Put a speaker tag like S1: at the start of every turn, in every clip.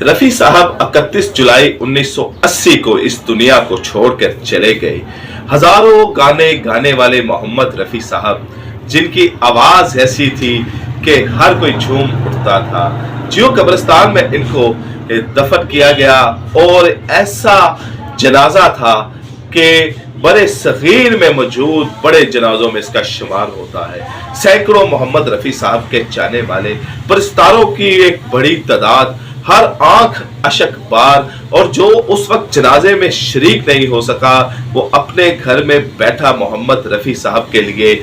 S1: रफी साहब 31 जुलाई 1980 को इस दुनिया को छोड़कर चले गए। हजारों गाने गाने वाले मोहम्मद रफी साहब, जिनकी आवाज ऐसी थी कि हर कोई झूम उठता था। जियो कब्रिस्तान में इनको दफन किया गया और ऐसा जनाजा था कि बड़े सगीर में मौजूद बड़े जनाजों में इसका शुमार होता है। सैकड़ों मोहम्मद रफी साहब के जाने वाले परस्तारों की एक बड़ी तादाद, हर आंख अशक बार, और जो उस वक्त जनाजे में शरीक नहीं हो सका वो अपने घर में बैठा मोहम्मद रफी साहब के लिए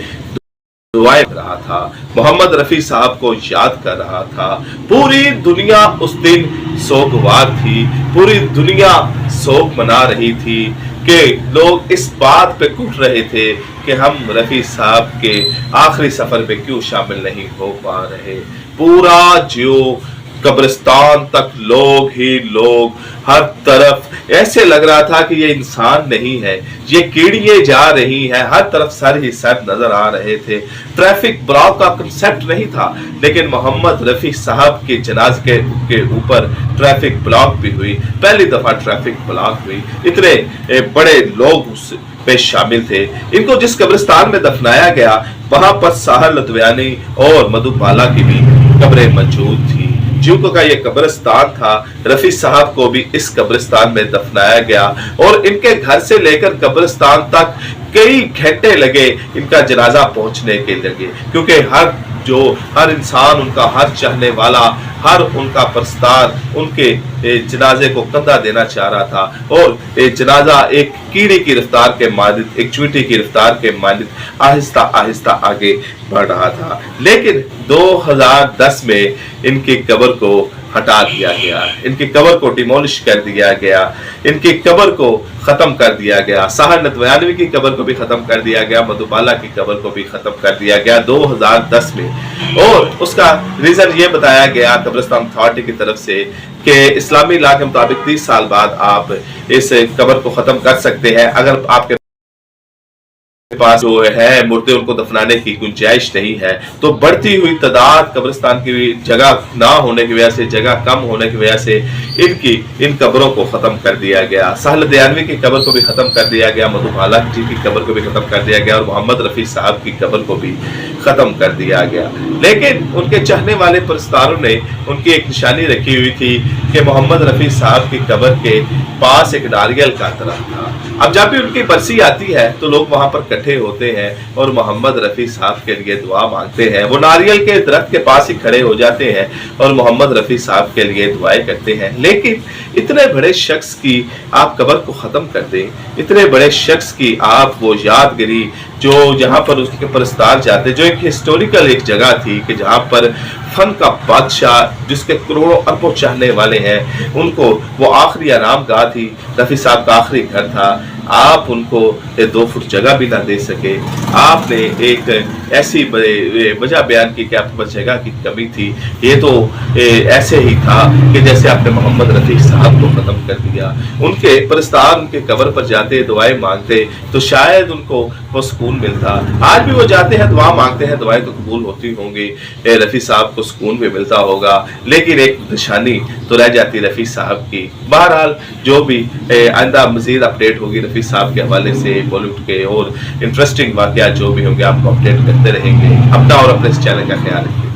S1: दुआएं कर रहा था, मोहम्मद रफी साहब को याद कर रहा था। पूरी दुनिया उस दिन सोगवार थी, पूरी दुनिया सोग मना रही थी कि लोग इस बात पे कुट रहे थे कि हम रफी साहब के आखिरी सफर में क्यों शामिल नहीं हो पा रहे। पूरा जियो कब्रिस्तान तक लोग ही लोग, हर तरफ ऐसे लग रहा था कि ये इंसान नहीं है, ये कीड़ियां जा रही हैं, हर तरफ सर ही सर नजर आ रहे थे। ट्रैफिक ब्लॉक का कंसेप्ट नहीं था, लेकिन मोहम्मद रफी साहब के जनाजे के ऊपर ट्रैफिक ब्लॉक भी हुई। पहली दफा ट्रैफिक ब्लॉक हुई, इतने बड़े लोग उस पे शामिल थे। इनको जिस कब्रिस्तान में दफनाया गया वहां पर साहर लुधियानी और मधुबाला की भी कब्रें मौजूद थी। जियो का ये कब्रिस्तान था। रफी साहब को भी इस कब्रिस्तान में दफनाया गया और इनके घर से लेकर कब्रिस्तान तक कई घंटे लगे इनका जनाजा पहुंचने के लगे, क्योंकि हर इंसान, उनका हर चाहने वाला, हर उनका परस्तार उनके जनाजे को कंधा देना चाह रहा था। और जनाजा एक कीड़े की रफ्तार के मानिंद, एक चींटी की रफ्तार के मानिंद आहिस्ता आहिस्ता आगे बढ़ रहा था। लेकिन 2010 में इनकी कब्र को हटा दिया गया, इनकी कब्र को डिमोलिश कर दिया गया, इनकी कब्र को खत्म कर दिया गया। साहर लुधियानवी की कब्र को भी खत्म कर दिया गया, मधुबाला की कब्र को भी खत्म कर दिया गया 2010 में। और उसका रीजन ये बताया गया कब्रिस्तान अथॉरिटी की तरफ से कि इस्लामी लॉ के मुताबिक 30 साल बाद आप इस कब्र को खत्म कर सकते हैं। अगर आपके पास जो है मुर्दे उनको दफनाने की गुंजाइश नहीं है, तो बढ़ती हुई तादाद कब्रिस्तान की जगह ना होने की वजह से, जगह कम होने की वजह से इन कब्रों को खत्म कर दिया गया। साहर लुधियानवी की कब्र को भी खत्म कर दिया गया, मधुबाला जी की कब्र को भी खत्म कर दिया गया और मोहम्मद रफी साहब की कब्र को भी खत्म कर दिया गया। लेकिन उनके चाहने वाले परस्तारों ने उनकी एक निशानी रखी हुई थी कि मोहम्मद रफी साहब की कब्र के पास एक नारियल का दरख्त था। अब जब भी उनकी बरसी आती है तो लोग वहां पर इकट्ठे होते हैं और मोहम्मद रफी साहब के लिए दुआ मांगते हैं। वो नारियल के दरख्त के पास ही खड़े हो जाते हैं और मोहम्मद रफी साहब के लिए दुआएं करते हैं। लेकिन इतने बड़े शख्स की आप कब्र को खत्म कर दें, इतने बड़े शख्स की आप वो यादगिरी जो जहां पर उसके परस्तार जाते, जो एक हिस्टोरिकल एक जगह थी कि जहां पर फन का बादशाह जिसके करोड़ों अरबों चाहने वाले हैं, उनको वो आखिरी आराम गाह थी, रफी साहब का आखिरी घर था, आप उनको 2 फुट जगह भी ना दे सके। आपने एक ऐसी वजह बयान की कि आपके पास जगह की कमी थी। ये तो ऐसे ही था कि जैसे आपने मोहम्मद रफी साहब को खत्म कर दिया। उनके परस्तार उनके कब्र पर जाते, दुआएं मांगते तो शायद उनको वो सुकून मिलता। आज भी वो जाते हैं, दुआ मांगते हैं, दुआएं तो कबूल होती होंगी, रफी साहब को सुकून भी मिलता होगा, लेकिन एक निशानी तो रह जाती रफी साहब की। बहरहाल जो भी आइंदा मजीद अपडेट होगी रफी साहब के हवाले से, बॉलीवुड के और इंटरेस्टिंग वाकयात जो भी होंगे आपको अपडेट करते रहेंगे। अपना और अपने इस चैनल का ख्याल रखिए।